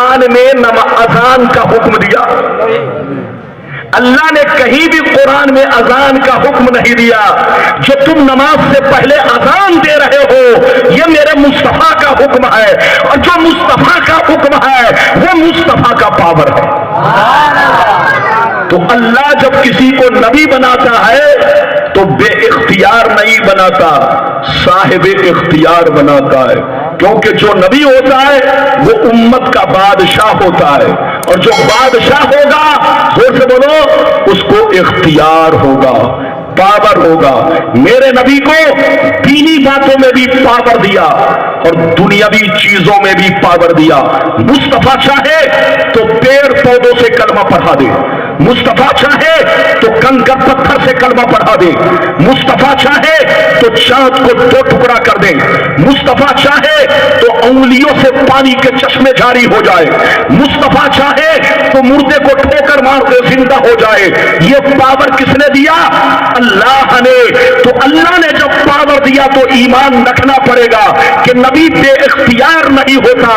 قرآن میں اذان کا حکم دیا؟ اللہ نے کہیں بھی قرآن میں اذان کا حکم نہیں دیا۔ جو تم نماز سے پہلے اذان دے رہے ہو یہ میرے مصطفیٰ کا حکم ہے، اور جو مصطفیٰ کا حکم ہے وہ مصطفیٰ کا پاور ہے۔ تو اللہ جب کسی کو نبی بناتا ہے تو بے اختیار نہیں بناتا، صاحب اختیار بناتا ہے، کیونکہ جو نبی ہوتا ہے وہ امت کا بادشاہ ہوتا ہے، اور جو بادشاہ ہوگا زور سے بولو اس کو اختیار ہوگا، پاور ہوگا۔ میرے نبی کو دینی باتوں میں بھی پاور دیا اور دنیاوی چیزوں میں بھی پاور دیا۔ مصطفیٰ چاہے تو پیڑ پودوں سے کلمہ پڑھا دے، مصطفیٰ چاہے تو کنکر پتھر سے کلمہ پڑھا دے، مصطفیٰ چاہے تو چاند کو دو ٹکڑا کر دے، مصطفیٰ چاہے تو انگلیوں سے پانی کے چشمے جاری ہو جائے، مصطفیٰ چاہے تو مردے کو ٹھوکر مار دے زندہ ہو جائے۔ یہ پاور کس نے دیا؟ اللہ نے۔ تو اللہ نے جب پاور دیا تو ایمان رکھنا پڑے گا کہ نبی بے اختیار نہیں ہوتا،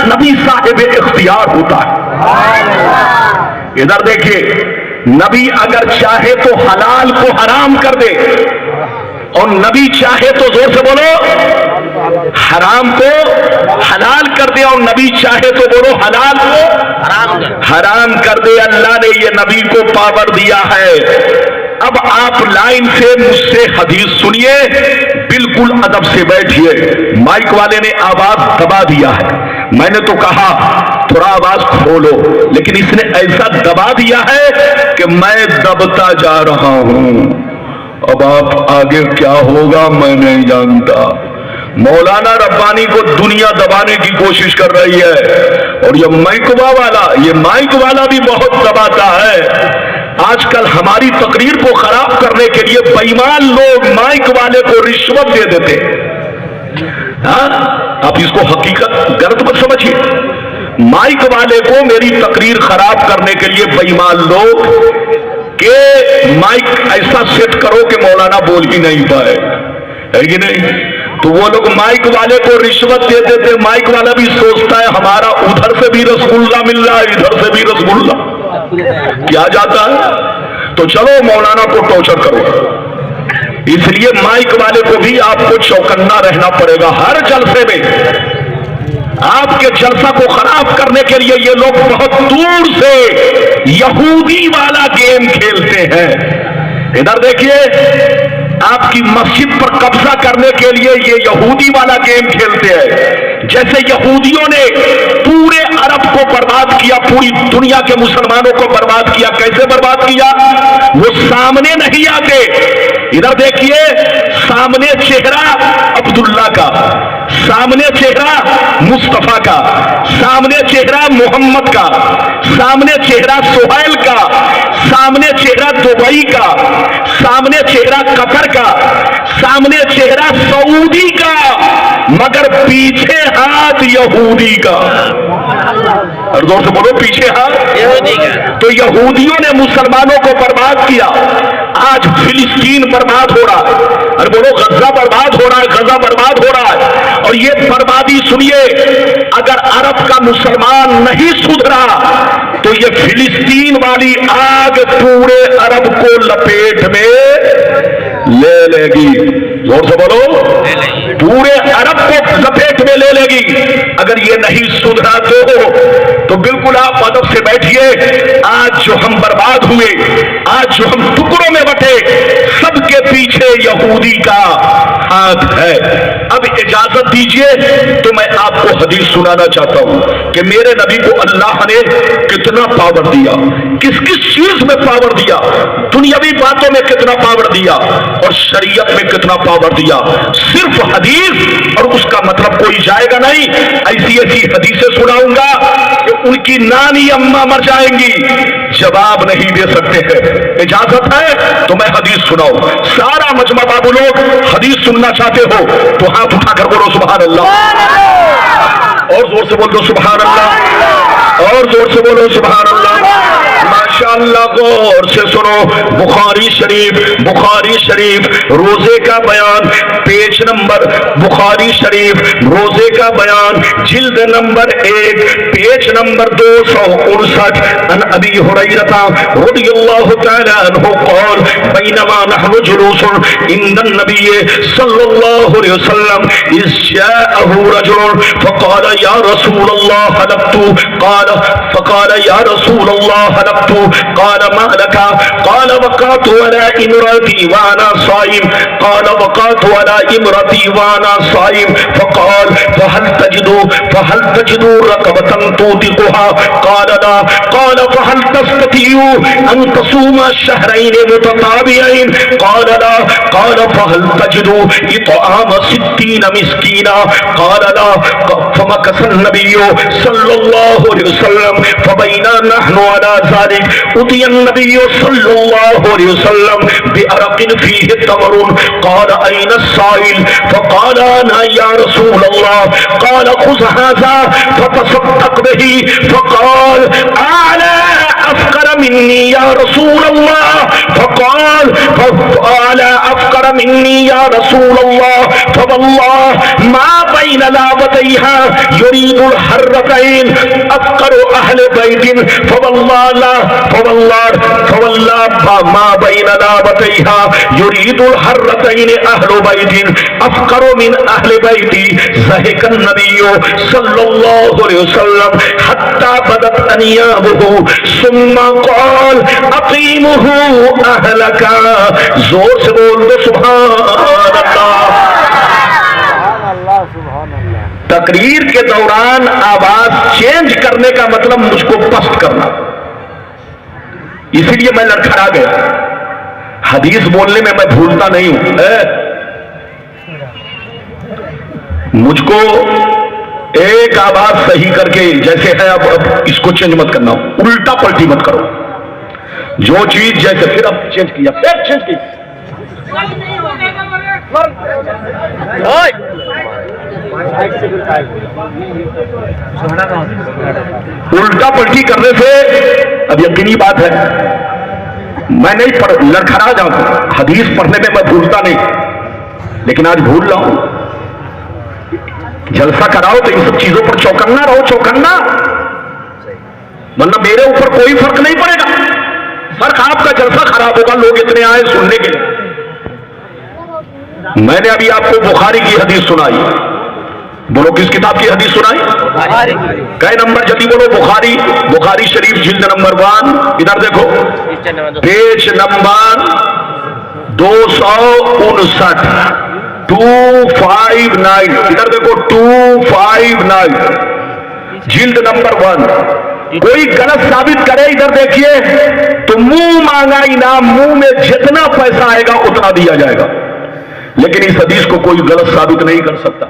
نبی صاحب اختیار ہوتا ہے۔ ادھر دیکھیے، نبی اگر چاہے تو حلال کو حرام کر دے، اور نبی چاہے تو زور سے بولو حرام کو حلال کر دے، اور نبی چاہے تو بولو حلال کو حرام کر دے۔ اللہ نے یہ نبی کو پاور دیا ہے۔ اب آپ لائن سے مجھ سے حدیث سنیے، بالکل ادب سے بیٹھیے۔ مائک والے نے آواز دبا دیا ہے، میں نے تو کہا تھوڑا آواز کھولو، لیکن اس نے ایسا دبا دیا ہے کہ میں دبتا جا رہا ہوں۔ اب آپ آگے کیا ہوگا میں نہیں جانتا۔ مولانا ربانی کو دنیا دبانے کی کوشش کر رہی ہے، اور یہ مائک والا بھی بہت دباتا ہے۔ آج کل ہماری تقریر کو خراب کرنے کے لیے بے ایمان لوگ مائک والے کو رشوت دے دیتے۔ آپ اس کو حقیقت غلط مت سمجھیے۔ مائک والے کو میری تقریر خراب کرنے کے لیے بے ایمان لوگ کہ مائک ایسا سیٹ کرو کہ مولانا بول ہی نہیں پائے، ہے کہ نہیں؟ تو وہ لوگ مائک والے کو رشوت دے دیتے۔ مائک والا بھی سوچتا ہے ہمارا ادھر سے بھی رسگلہ مل رہا ہے ادھر سے بھی رسگلہ کیا جاتا ہے، تو چلو مولانا کو ٹارچر کرو۔ اس لیے مائک والے کو بھی آپ کو چوکنا رہنا پڑے گا ہر جلسے میں۔ آپ کے جلسہ کو خراب کرنے کے لیے یہ لوگ بہت دور سے یہودی والا گیم کھیلتے ہیں۔ ادھر دیکھیے، آپ کی مسجد پر قبضہ کرنے کے لیے یہ یہودی والا گیم کھیلتے ہیں۔ جیسے یہودیوں نے پورے عرب کو برباد کیا، پوری دنیا کے مسلمانوں کو برباد کیا۔ کیسے برباد کیا؟ وہ سامنے نہیں آتے۔ ادھر دیکھیے، سامنے چہرہ عبداللہ کا، سامنے چہرہ مصطفیٰ کا، سامنے چہرہ محمد کا، سامنے چہرہ سہیل کا، سامنے چہرہ دبئی کا، سامنے چہرہ قطر کا، سامنے چہرہ سعودی کا، مگر پیچھے ہاتھ یہودی کا۔ اور زور سے بولو پیچھے ہاتھ یہودی کا۔ تو یہودیوں نے مسلمانوں کو برباد کیا۔ آج فلسطین برباد ہو رہا ہے، اور بولو غزہ برباد ہو رہا ہے، غزہ برباد ہو رہا ہے۔ اور یہ بربادی سنیے، اگر عرب کا مسلمان نہیں سدھرا تو یہ فلسطین والی آگ پورے عرب کو لپیٹ میں لے لے گی۔ زور سے بولو، پورے عرب کو لپیٹ میں لے لے گی۔ اگر یہ نہیں سدھرا تو بالکل آپ ادب سے بیٹھیے۔ آج جو ہم برباد ہوئے، آج جو ہم ٹکڑوں میں بٹے، سب کے پیچھے یہودی کا ہاتھ ہے۔ اب اجازت دیجئے تو میں آپ کو حدیث سنانا چاہتا ہوں کہ میرے نبی کو اللہ نے کتنا پاور دیا، کس کس چیز میں پاور دیا، دنیاوی باتوں میں کتنا پاور دیا، اور شریعت میں کتنا پاور دیا۔ صرف حدیث اور اس کا مطلب کوئی جائے گا نہیں، ایسی ایسی حدیثیں سناؤں گا کہ ان کی نانی اماں مر جائیں گی، جواب نہیں دے سکتے ہیں۔ اجازت ہے تو میں حدیث سناؤں۔ سارا مجمع بابو لوگ حدیث سننا چاہتے ہو تو ہاتھ اٹھا کر بولو سبحان اللہ، اور زور سے بولو سبحان اللہ، اور زور سے بولو سبحان اللہ۔ ماشاءاللہ غور سے سنو، بخاری شریف روزے کا بیان، پیج نمبر بخاری شریف روزے کا بیان، جلد نمبر 1 پیج نمبر 259، ان ابی ہریرہ رضی اللہ تعالی عنہ قال بینما نحن جلوس عند النبی صلی اللہ علیہ وسلم اذ جاءه رجل فقال یا رسول اللہ حلقت، فقال یا رسول اللہ حلقت، قال ما لك؟ قال وقعت على امرأتي وانا صائم، قال وقعت على امرأتي وانا صائم، فقال فهل تجد رقبة توثقها؟ قال لا، قال فهل تستطيع ان تصوم شهرين متتابعين؟ قال لا، قال فهل تجد اطعام 60 مسكينا؟ قال لا، فمكث النبي صلى الله عليه وسلم فبينا نحن على ذلك اتي النبي صلى الله عليه وسلم بعرق فيه تمر، قال اين السائل؟ فقال انا يا رسول الله، قال خذ هذا فتصدق به، فقال اعلى افقر مني يا رسول الله، فقال اعلى افقر مني يا رسول الله، فوالله ما بين لابتيها يريد الحرتين افقر اهل بيت، فوالله ما بين لابتيها يريد الحرتين اهل بيت افقر من اهل بيتي، ضحك النبي صلى الله عليه وسلم حتى بدت انيابه ثم قال اقيمه اهلك، زور سے بول دو سبحان اللہ۔ تقریر کے دوران آواز چینج کرنے کا مطلب مجھ کو پست کرنا، اسی لیے میں لڑکھڑا گیا۔ حدیث بولنے میں بھولتا نہیں ہوں، مجھ کو ایک آواز صحیح کر کے جیسے ہے اب اس کو چینج مت کرنا، الٹا پلٹی مت کرو، جو چیز جیسے پھر اب چینج کیا پھر چینج کی، الٹا پلٹی کرنے سے اب یقینی بات ہے میں نہیں لڑکھڑا جاؤں، حدیث پڑھنے میں میں بھولتا نہیں، لیکن آج بھول رہا ہوں۔ جلسہ کراؤ تو ان سب چیزوں پر چوکنا رہو، چوکنا، ورنہ میرے اوپر کوئی فرق نہیں پڑے گا، فرق آپ کا جلسہ خراب ہوگا، لوگ اتنے آئے سننے کے لیے۔ میں نے ابھی آپ کو بخاری کی حدیث سنائی، بولو کس کتاب کی حدیث سنائی؟ کئے نمبر جلدی بولو؟ بخاری شریف جلد نمبر 1، ادھر دیکھو پیج نمبر 259، 259، ادھر دیکھو 259 جلد نمبر 1۔ کوئی غلط ثابت کرے ادھر دیکھیے تو منہ مانگا انعام، منہ میں جتنا پیسہ آئے گا اتنا دیا جائے گا، لیکن اس حدیث کو کوئی غلط ثابت نہیں کر سکتا۔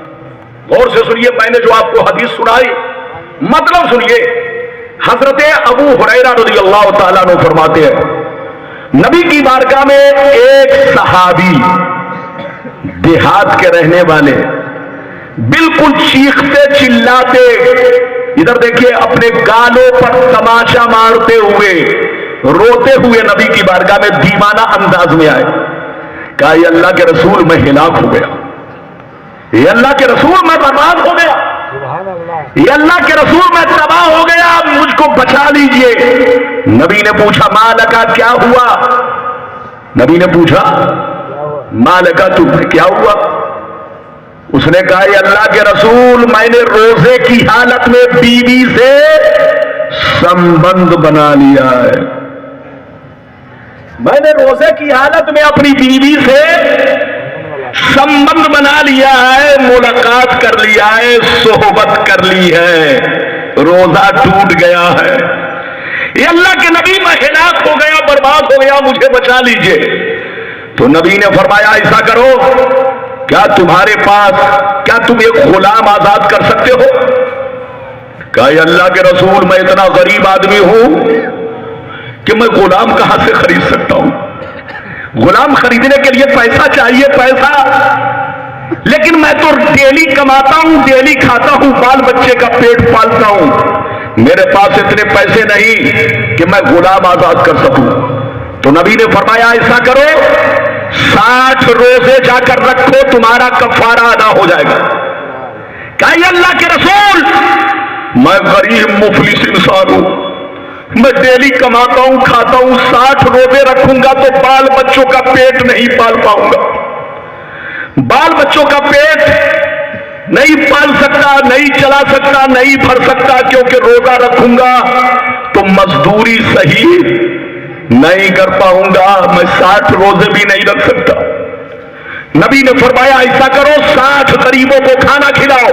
غور سے سنیے، میں نے جو آپ کو حدیث سنائی مطلب سنیے۔ حضرت ابو ہریرہ رضی اللہ تعالیٰ عنہ فرماتے ہیں نبی کی بارگاہ میں ایک صحابی دیہات کے رہنے والے بالکل چیختے چلاتے، ادھر دیکھیے اپنے گالوں پر تماشا مارتے ہوئے روتے ہوئے نبی کی بارگاہ میں دیوانہ انداز میں آئے، کہا یہ اللہ کے رسول میں ہلاک ہو گیا، یہ اللہ کے رسول میں برباد ہو گیا، یہ اللہ کے رسول میں تباہ ہو گیا، مجھ کو بچا لیجئے۔ نبی نے پوچھا مالکا کیا ہوا؟ نبی نے پوچھا مالکا تمہیں کیا ہوا؟ اس نے کہا یہ اللہ کے رسول میں نے روزے کی حالت میں بیوی سے سمبند بنا لیا ہے، میں نے روزے کی حالت میں اپنی بیوی سے سمبند بنا لیا ہے، ملاقات کر لیا ہے، صحبت کر لی ہے، روزہ ٹوٹ گیا ہے، یہ اللہ کے نبی میں ہلاک ہو گیا، برباد ہو گیا، مجھے بچا لیجئے۔ تو نبی نے فرمایا ایسا کرو، کیا تمہارے پاس، کیا تم ایک غلام آزاد کر سکتے ہو؟ کہا یہ اللہ کے رسول میں اتنا غریب آدمی ہوں کہ میں غلام کہاں سے خرید سکتا ہوں، غلام خریدنے کے لیے پیسہ چاہیے، پیسہ، لیکن میں تو ڈیلی کماتا ہوں، ڈیلی کھاتا ہوں، بال بچے کا پیٹ پالتا ہوں، میرے پاس اتنے پیسے نہیں کہ میں غلام آزاد کر سکوں. تو نبی نے فرمایا ایسا کرو 60 روزے جا کر رکھو, تمہارا کفارہ ادا ہو جائے گا. کہا یا اللہ کے رسول میں غریب مفلس انسان ہوں, میں ڈیلی کماتا ہوں کھاتا ہوں, 60 روزے رکھوں گا تو بال بچوں کا پیٹ نہیں پال پاؤں گا, بال بچوں کا پیٹ نہیں پال سکتا, نہیں چلا سکتا, نہیں بھر سکتا, کیونکہ روزہ رکھوں گا تو مزدوری صحیح نہیں کر پاؤں گا, میں 60 روزے بھی نہیں رکھ سکتا. نبی نے فرمایا ایسا کرو 60 غریبوں کو کھانا کھلاؤ,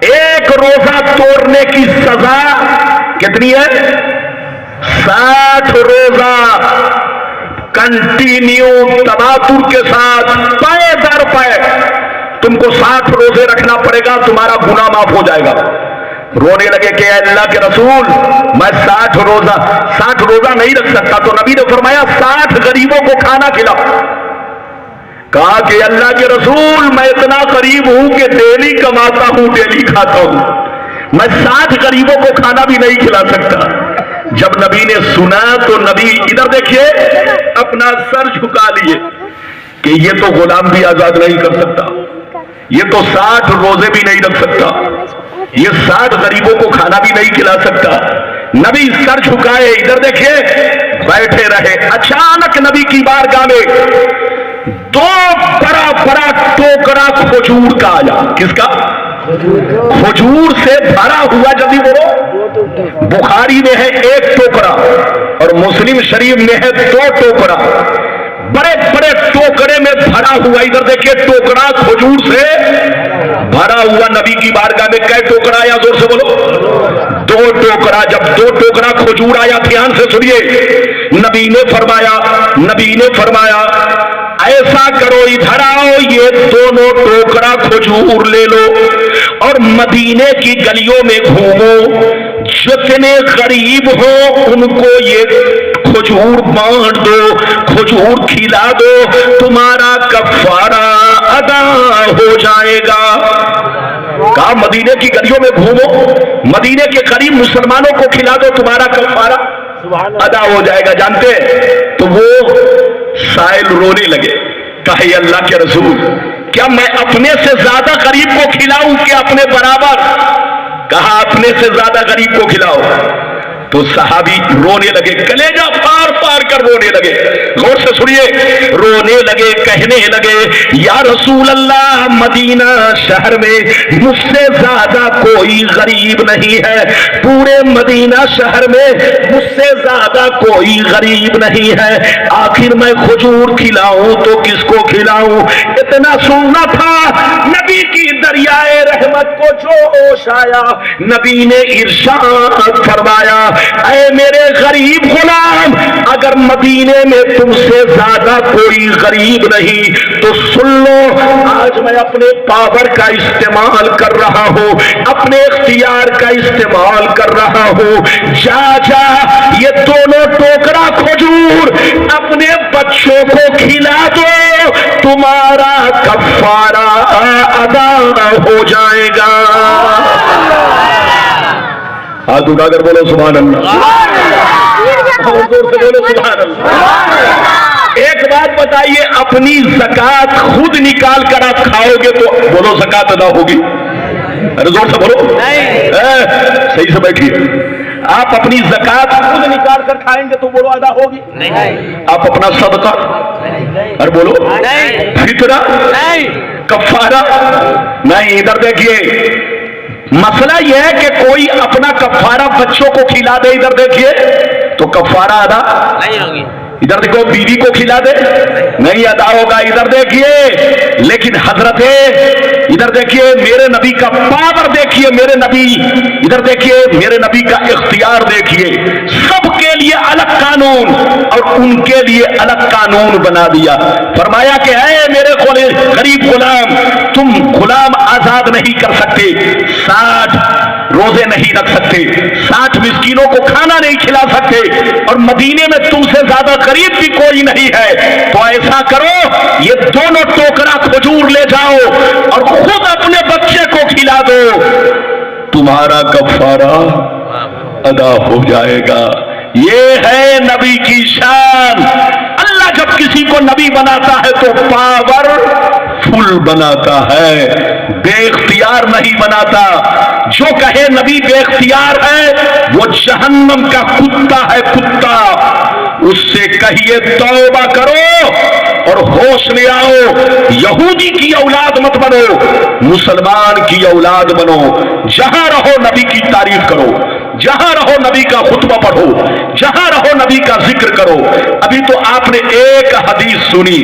ایک روزہ توڑنے کی سزا کتنی ہے؟ 60 روزہ کنٹینیو تباتر کے ساتھ پے در پے تم کو 60 روزے رکھنا پڑے گا, تمہارا گناہ معاف ہو جائے گا. رونے لگے کہ اے اللہ کے رسول میں 60 روزہ نہیں رکھ سکتا. تو نبی نے فرمایا 60 غریبوں کو کھانا کھلاؤ. کہا کہ اللہ کے رسول میں اتنا غریب ہوں کہ ڈیلی کماتا ہوں ڈیلی کھاتا ہوں, میں 60 غریبوں کو کھانا بھی نہیں کھلا سکتا. جب نبی نے سنا تو نبی ادھر دیکھیے اپنا سر جھکا لیے کہ یہ تو غلام بھی آزاد نہیں کر سکتا, یہ تو 60 روزے بھی نہیں رکھ سکتا, یہ 60 غریبوں کو کھانا بھی نہیں کھلا سکتا. نبی سر جھکائے ادھر دیکھیے بیٹھے رہے. اچانک نبی کی بارگاہ میں 2 بڑا بڑا ٹوکرا کھجور کا آیا. کس کا؟ کھجور سے بھرا ہوا. جلدی بولو. بخاری میں ہے 1 ٹوکرا اور مسلم شریف میں ہے 2 ٹوکرا. بڑے بڑے ٹوکرے میں بھرا ہوا. ادھر دیکھیے ٹوکرا کھجور سے بھرا ہوا. نبی کی بارگاہ میں کئے ٹوکرا آیا؟ زور سے بولو. 2 ٹوکرا. جب 2 ٹوکرا کھجور آیا, دھیان سے سنیے, نبی نے فرمایا ایسا کرو ادھر آؤ, یہ دونوں ٹوکرا کھجور لے لو اور مدینے کی گلیوں میں گھومو, جتنے غریب ہو ان کو یہ کھجور بانٹ دو, کھجور کھلا دو, تمہارا کفارہ ادا ہو جائے گا. کہا مدینے کی گلیوں میں گھومو, مدینے کے غریب مسلمانوں کو کھلا دو, تمہارا کفارہ ادا ہو جائے گا. جانتے تو وہ سائل رونے لگے. کہے اللہ کے رسول کیا میں اپنے سے زیادہ غریب کو کھلاؤں کہ اپنے برابر؟ کہا اپنے سے زیادہ غریب کو کھلاؤ. تو صحابی رونے لگے, کلیجہ پار پار کر رونے لگے. غور سے سنیے, رونے لگے, کہنے لگے یا رسول اللہ مدینہ شہر میں مجھ سے زیادہ کوئی غریب نہیں ہے, پورے مدینہ شہر میں مجھ سے زیادہ کوئی غریب نہیں ہے, آخر میں کھجور کھلاؤں تو کس کو کھلاؤں؟ اتنا سننا تھا نبی کی دریائے رحمت کو جوش آیا. نبی نے ارشاد فرمایا اے میرے غریب غلام, اگر مدینے میں تم سے زیادہ کوئی غریب نہیں تو سن لو, آج میں اپنے پاور کا استعمال کر رہا ہوں, اپنے اختیار کا استعمال کر رہا ہوں. جا یہ دونوں ٹوکرا کھجور اپنے بچوں کو کھلا دو, تمہارا کفارہ ادا ہو جائے گا. ہاتھ اٹھا کر بولو سبحان اللہ, زور سے بولو سبحان اللہ. ایک بات بتائیے, اپنی زکات خود نکال کر آپ کھاؤ گے تو بولو زکات ادا ہوگی؟ ارے زور سے بولو, صحیح سے بیٹھیے. آپ اپنی زکات خود نکال کر کھائیں گے تو بولو ادا ہوگی؟ آپ اپنا صدقہ ارے بولو فطرہ کفارہ نہیں. ادھر دیکھیے مسئلہ یہ ہے کہ کوئی اپنا کفارہ بچوں کو کھلا دے, ادھر دیکھیے تو کفارہ ادا نہیں ہوگی. ادھر دیکھو بیوی کو کھلا دے نہیں ادا ہوگا. ادھر دیکھیے لیکن حضرت ادھر دیکھیے میرے نبی کا پاور دیکھیے, میرے نبی ادھر دیکھیے میرے نبی کا اختیار دیکھیے. سب کے لیے الگ قانون اور ان کے لیے الگ قانون بنا دیا. فرمایا کہ اے میرے غریب غلام, تم غلام آزاد نہیں کر سکتے, 60 روزے نہیں رکھ سکتے, 60 مسکینوں کو کھانا نہیں کھلا سکتے, اور مدینے میں تم سے زیادہ غریب بھی کوئی نہیں ہے. تو ایسا کرو یہ دونوں ٹوکرا کھجور لے جاؤ اور خود اپنے بچے کو کھلا دو, تمہارا کفارہ ادا ہو جائے گا۔ یہ ہے نبی کی شان۔ اللہ جب کسی کو نبی بناتا ہے تو پاور فل بناتا ہے، بے اختیار نہیں بناتا۔ جو کہے نبی بے اختیار ہے وہ جہنم کا کتا ہے، کتا۔ اس سے کہیے توبہ کرو اور ہوش میں آؤ، یہودی کی اولاد مت بنو، مسلمان کی اولاد بنو۔ جہاں رہو نبی کی تعریف کرو، جہاں رہو نبی کا خطبہ پڑھو، جہاں رہو نبی کا ذکر کرو۔ ابھی تو آپ نے ایک حدیث سنی،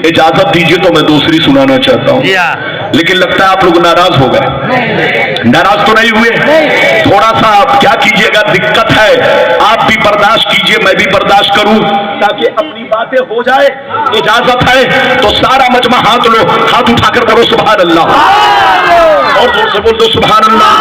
اجازت دیجیے تو میں دوسری سنانا چاہتا ہوں، لیکن لگتا ہے آپ لوگ ناراض ہو گئے۔ ناراض تو نہیں ہوئے؟ تھوڑا سا آپ کیا کیجیے گا، دقت ہے، آپ بھی برداشت کیجیے، میں بھی برداشت کروں، تاکہ اپنی باتیں ہو جائے۔ اجازت ہے تو سارا مجمع ہاتھ لو، ہاتھ اٹھا کر بولو سبحان اللہ، اور زور سے بول دو سبحان اللہ۔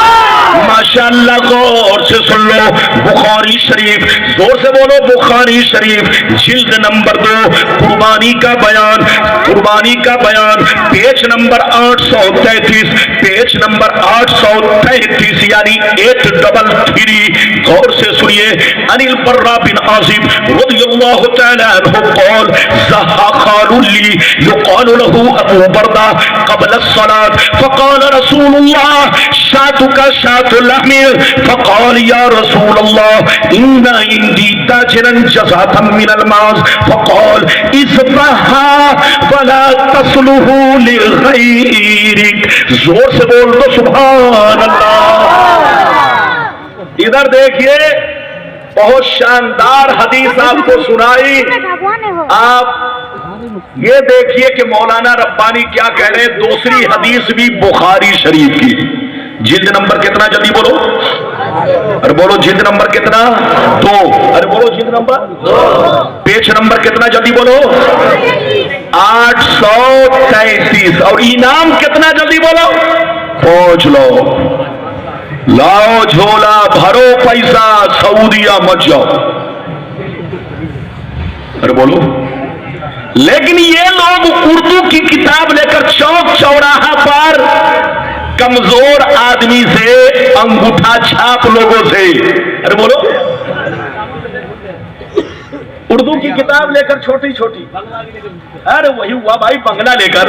ماشاء اللہ، غور سے سن لو، بخاری شریف، زور سے بولو بخاری شریف، جلد نمبر 2، قربانی کا بیان، قربانی کا بیان، پیج نمبر 833، پیج نمبر 833، یعنی 833۔ غور سے سنیے، عن البراء بن عازب رضی اللہ تعالی عنہ قال زہا خال لی یقال له ابو بردہ قبل الصلاة فقال رسول اللہ شاتک شات لحم فقال یا رسول اللہ ان عندی تاجرا جزاتا من الماس فقال اذبحها ولا تصلح لغیرک۔ زور سے بول دو سبحان اللہ۔ ادھر دیکھیے، بہت شاندار حدیث آپ کو سنائی۔ آپ یہ دیکھیے کہ مولانا ربانی کیا کہہ رہے ہیں۔ دوسری حدیث بھی بخاری شریف کی، جلد نمبر کتنا، جلدی بولو، ارے بولو جلد نمبر کتنا، 2، ارے بولو جلد نمبر 2، پیج نمبر کتنا، جلدی بولو، 833، اور انعام کتنا، جلدی بولو، پہنچ لو، لاؤ جھولا بھرو پیسہ، سعودیہ مت جاؤ، ارے بولو۔ لیکن یہ لوگ اردو کی کتاب لے کر چوک چوراہا پر کمزور آدمی سے، انگوٹھا چھاپ لوگوں سے، ارے بولو، اردو کی کتاب لے کر چھوٹی چھوٹی، ارے وہی ہوا بھائی، بنگلہ لے کر،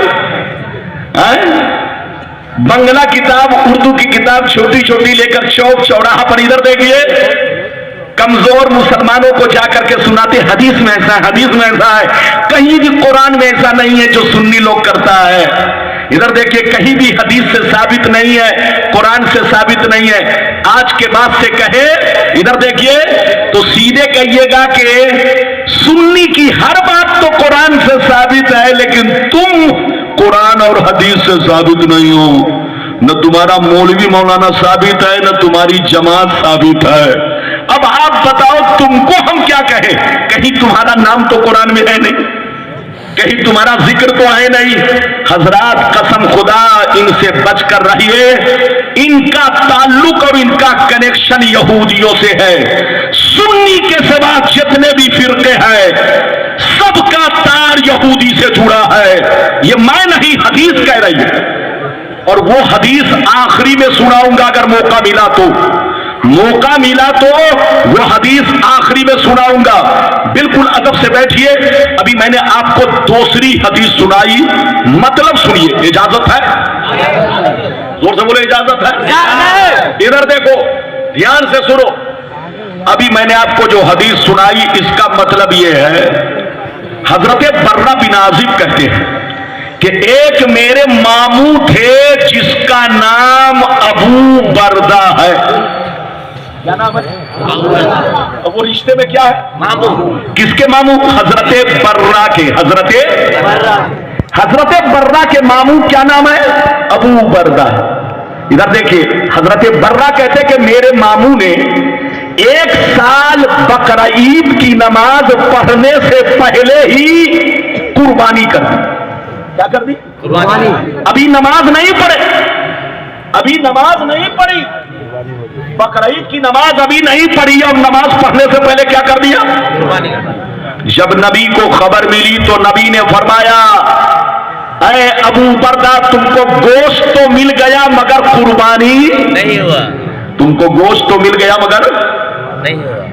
بنگلہ کتاب، اردو کی کتاب چھوٹی چھوٹی لے کر چوک چوراہا پر، ادھر دیکھیے، کمزور مسلمانوں کو جا کر کے سناتے حدیث میں ایسا ہے، حدیث میں ایسا ہے۔ کہیں بھی قرآن میں ایسا نہیں ہے جو سنی لوگ کرتا ہے۔ ادھر دیکھیے، کہیں بھی حدیث سے ثابت نہیں ہے، قرآن سے ثابت نہیں ہے۔ آج کے بعد سے کہے، ادھر دیکھیے تو سیدھے کہیے گا کہ سنی کی ہر بات تو قرآن سے ثابت ہے، لیکن تم قرآن اور حدیث سے ثابت نہیں ہو۔ نہ تمہارا مولوی مولانا ثابت ہے، نہ تمہاری جماعت ثابت ہے۔ اب آپ بتاؤ تم کو ہم کیا کہیں؟ کہیں تمہارا نام تو قرآن میں ہے نہیں، کہیں تمہارا ذکر تو ہے نہیں۔ حضرات قسم خدا ان سے بچ کر رہیے، ان کا تعلق اور ان کا کنیکشن یہودیوں سے ہے۔ سنی کے سوا جتنے بھی فرقے ہیں سب کا تار یہودی سے جڑا ہے۔ یہ میں نہیں، حدیث کہہ رہی ہے، اور وہ حدیث آخری میں سناؤں گا اگر موقع ملا تو، موقع ملا تو وہ حدیث آخری میں سناؤں گا۔ بالکل ادب سے بیٹھیے، ابھی میں نے آپ کو دوسری حدیث سنائی، مطلب سنیے، اجازت ہے؟ زور سے بولے اجازت ہے؟ ادھر دیکھو، دھیان سے سنو، ابھی میں نے آپ کو جو حدیث سنائی اس کا مطلب یہ ہے۔ حضرت برہ بن عازب کہتے ہیں کہ ایک میرے ماموں تھے جس کا نام ابو بردہ ہے۔ کیا نام ہے؟ وہ رشتے میں کیا ہے؟ ماموں۔ کس کے ماموں؟ حضرت برہ کے، حضرت برہ کے ماموں کیا نام ہے؟ ابو بردہ۔ ادھر دیکھیے، حضرت برہ کہتے کہ میرے ماموں نے 1 سال بقرعید کی نماز پڑھنے سے پہلے ہی قربانی کر دی۔ کیا کر دی؟ قربانی۔ ابھی نماز نہیں پڑھے، ابھی نماز نہیں پڑھی، بقرعید کی نماز ابھی نہیں پڑھی، اور نماز پڑھنے سے پہلے کیا کر دیا؟ قربانی۔ جب نبی کو خبر ملی تو نبی نے فرمایا، اے ابو بردہ تم کو گوشت تو مل گیا مگر قربانی نہیں ہوا۔ تم کو گوشت تو مل گیا مگر